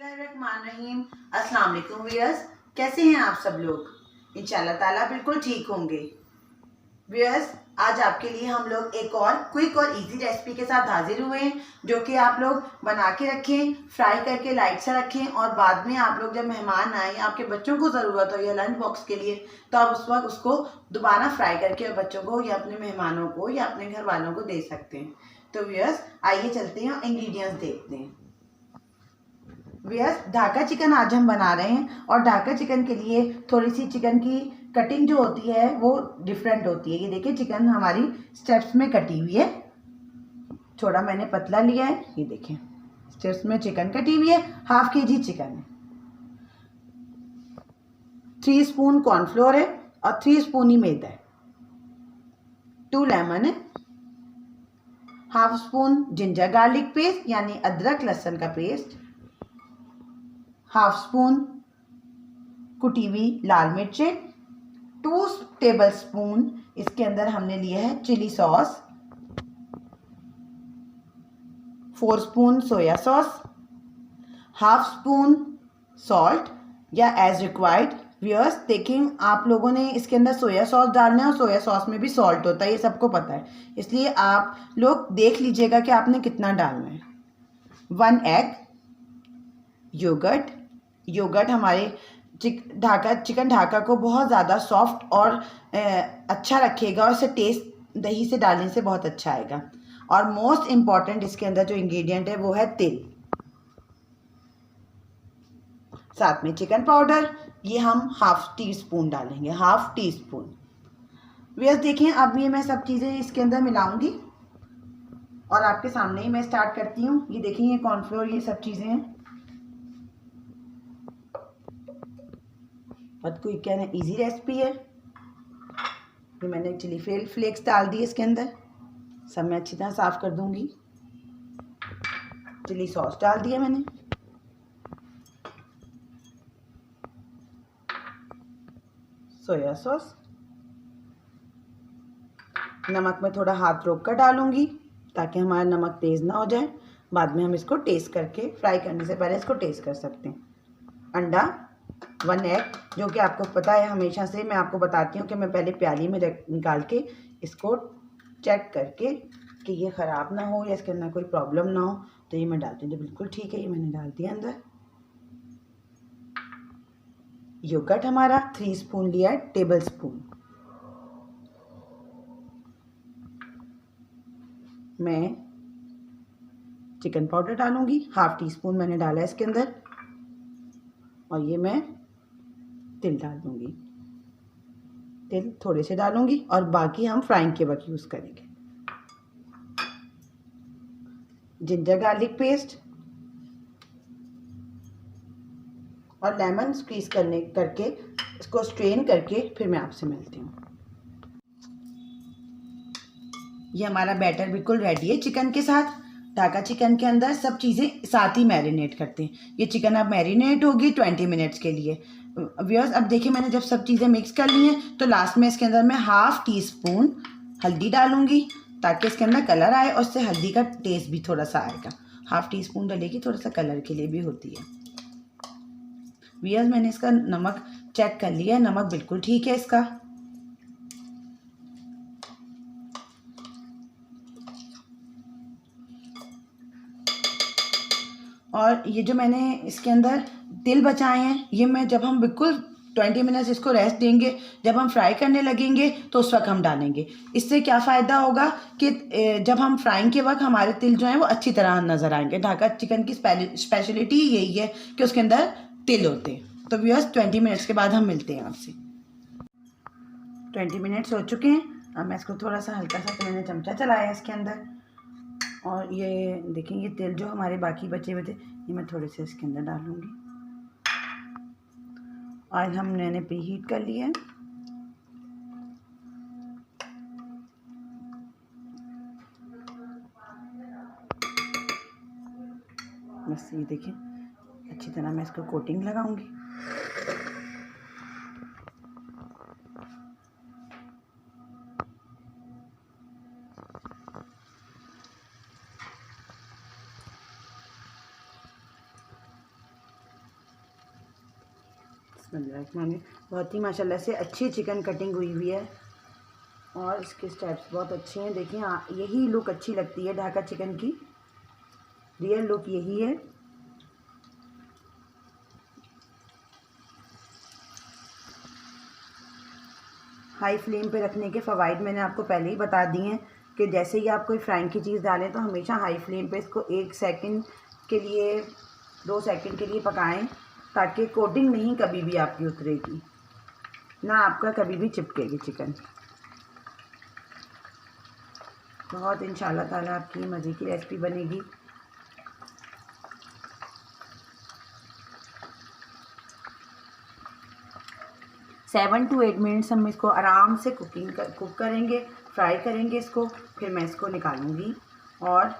बिस्मिल्लाहिर्रहमानिर्रहीम। अस्सलाम वालेकुम व्यूअर्स, कैसे हैं आप सब लोग। इंशाल्लाह ताला बिल्कुल ठीक होंगे। व्यूअर्स, आज आपके लिए हम लोग एक और क्विक और इजी रेसिपी के साथ हाजिर हुए हैं, जो कि आप लोग बना के रखें, फ्राई करके लाइट सा रखें और बाद में आप लोग जब मेहमान आए, आपके बच्चों को ज़रूरत हो या लंच बॉक्स के लिए, तो आप उस वक्त उसको दोबारा फ्राई करके बच्चों को या अपने मेहमानों को या अपने घर वालों को दे सकते हैं। तो व्यूअर्स, आइए चलते हैं और इंग्रेडिएंट्स देखते हैं। व्यूअर्स, ढाका चिकन आज हम बना रहे हैं और ढाका चिकन के लिए थोड़ी सी चिकन की कटिंग जो होती है वो डिफरेंट होती है। ये देखिए, चिकन हमारी स्टेप्स में कटी हुई है। थोड़ा मैंने पतला लिया है, ये देखें स्टेप्स में चिकन कटी हुई है। हाफ केजी चिकन है, 3 स्पून कॉर्नफ्लोर है और 3 स्पून ही मैदा है। 2 लेमन है, half spoon ginger garlic paste यानी अदरक लहसुन का पेस्ट, हाफ स्पून कुटी हुई लाल मिर्चें, 2 टेबल स्पून इसके अंदर हमने लिया है chilli sauce, 4 spoon soya sauce, half spoon salt या एज रिक्वायर्ड। व्यूअर्स, देखें आप लोगों ने इसके अंदर सोया सॉस डालना है और सोया सॉस में भी सॉल्ट होता है, ये सबको पता है, इसलिए आप लोग देख लीजिएगा कि आपने कितना डालना है। 1 एग, योगर्ट हमारे चिकन ढाका को बहुत ज़्यादा सॉफ्ट और अच्छा रखेगा और इसे टेस्ट दही से डालने से बहुत अच्छा आएगा। और मोस्ट इम्पॉर्टेंट इसके अंदर जो इंग्रेडिएंट है वो है तिल, साथ में चिकन पाउडर, ये हम हाफ टी स्पून डालेंगे, हाफ टी स्पून। व्यूअर्स देखिए, अब ये मैं सब चीज़ें इसके अंदर मिलाऊंगी और आपके सामने ही मैं स्टार्ट करती हूँ। ये देखिए, ये कॉर्नफ्लोर, ये सब चीज़ें हैं। बहुत क्विक है, इजी रेसिपी है। ये मैंने चिली फ्लेक्स डाल दिए इसके अंदर, सब मैं अच्छी तरह साफ़ कर दूंगी। चिली सॉस डाल दिया मैंने, सोया सॉस, नमक में थोड़ा हाथ रोक कर डालूंगी ताकि हमारा नमक तेज़ ना हो जाए, बाद में हम इसको टेस्ट करके फ्राई करने से पहले इसको टेस्ट कर सकते हैं। अंडा, 1 एग, जो कि आपको पता है हमेशा से मैं आपको बताती हूँ कि मैं पहले प्याली में निकाल के इसको चेक करके कि ये ख़राब ना हो या इसके अंदर कोई प्रॉब्लम ना हो, तो ये मैं डालती हूँ। बिल्कुल ठीक है, ये मैंने डाल दिया अंदर। योगर्ट हमारा 3 स्पून लिया है, टेबल स्पून। मैं चिकन पाउडर डालूंगी, हाफ टी स्पून मैंने डाला है इसके अंदर, और ये मैं तिल डाल दूंगी। तिल थोड़े से डालूंगी और बाकी हम फ्राइंग के वक्त यूज़ करेंगे। जिंजर गार्लिक पेस्ट और लेमन स्क्वीज करके इसको स्ट्रेन करके फिर मैं आपसे मिलती हूँ। ये हमारा बैटर बिल्कुल रेडी है चिकन के साथ। ढाका चिकन के अंदर सब चीज़ें साथ ही मैरिनेट करते हैं। ये चिकन अब मैरिनेट होगी 20 मिनट्स के लिए। व्यूअर्स, अब देखिए, मैंने जब सब चीज़ें मिक्स कर ली हैं तो लास्ट में इसके अंदर मैं हाफ टी स्पून हल्दी डालूंगी ताकि इसके अंदर कलर आए और इससे हल्दी का टेस्ट भी थोड़ा सा आएगा। हाफ टी स्पून डलेगी, थोड़ा सा कलर के लिए भी होती है। व्यूअर्स, मैंने इसका नमक चेक कर लिया है, नमक बिल्कुल ठीक है इसका। और ये जो मैंने इसके अंदर तिल बचाए हैं, ये मैं जब हम बिल्कुल 20 मिनट्स इसको रेस्ट देंगे, जब हम फ्राई करने लगेंगे तो उस वक्त हम डालेंगे। इससे क्या फ़ायदा होगा कि जब हम फ्राइंग के वक्त हमारे तिल जो हैं वो अच्छी तरह नज़र आएंगे। ढाका चिकन की स्पेशलिटी यही है कि उसके अंदर तिल होते हैं। तो व्यूअर्स, 20 मिनट्स के बाद हम मिलते हैं आपसे। 20 मिनट्स हो चुके हैं। अब मैं इसको थोड़ा सा हल्का सा, तो मैंने चमचा चलाया इसके अंदर, और ये देखें, ये तेल जो हमारे बाकी बचे हुए थे ये मैं थोड़े से इसके अंदर डालूंगी। ऑयल मैंने प्री हीट कर लिया है। बस ये देखें, अच्छी तरह मैं इसको कोटिंग लगाऊंगी। बिस्मिल्लाह। बहुत ही माशाल्लाह से अच्छी चिकन कटिंग हुई है और इसके स्टेप्स बहुत अच्छे हैं। देखिए यही लुक अच्छी लगती है ढाका चिकन की, रियल लुक यही है। हाई फ्लेम पे रखने के फ़वाइद मैंने आपको पहले ही बता दिए हैं कि जैसे ही आप कोई फ्राइंग की चीज़ डालें तो हमेशा हाई फ्लेम पे इसको 1 सेकंड के लिए 2 सेकंड के लिए पकाएं, ताकि कोटिंग नहीं कभी भी आपकी उतरेगी, ना आपका कभी भी चिपकेगी चिकन। बहुत इंशाल्लाह ताला आपकी मज़े की रेसिपी बनेगी। सेवन टू 8 मिनट्स हम इसको आराम से कुक करेंगे, फ्राई करेंगे इसको। फिर मैं इसको निकालूंगी और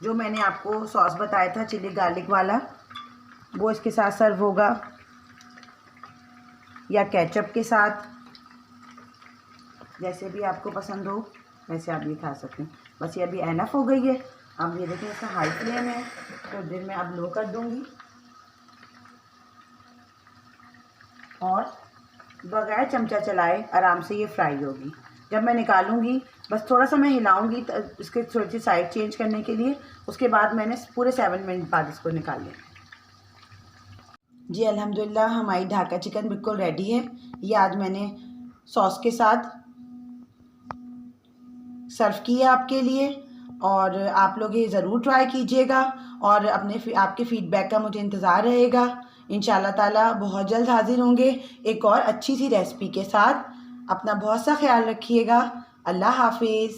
जो मैंने आपको सॉस बताया था चिली गार्लिक वाला, वो इसके साथ सर्व होगा या केचप के साथ, जैसे भी आपको पसंद हो वैसे आप ये खा सकते हैं। बस ये अभी एनफ हो गई है। अब ये देखें इसका हाई फ्लेम है, तो देर में अब लो कर दूंगी और बगैर चमचा चलाए आराम से ये फ्राई होगी। जब मैं निकालूंगी बस थोड़ा सा मैं हिलाऊंगी तो इसके थोड़ी सी साइड चेंज करने के लिए, उसके बाद मैंने पूरे 7 मिनट बाद इसको निकाल लिया। जी अल्हम्दुलिल्लाह हमारी ढाका चिकन बिल्कुल रेडी है। ये आज मैंने सॉस के साथ सर्व किया आपके लिए और आप लोग ये ज़रूर ट्राई कीजिएगा और आपके फ़ीडबैक का मुझे इंतज़ार रहेगा। इंशाल्लाह ताला बहुत जल्द हाज़िर होंगे एक और अच्छी सी रेसिपी के साथ। अपना बहुत सा ख्याल रखिएगा। अल्लाह हाफिज़।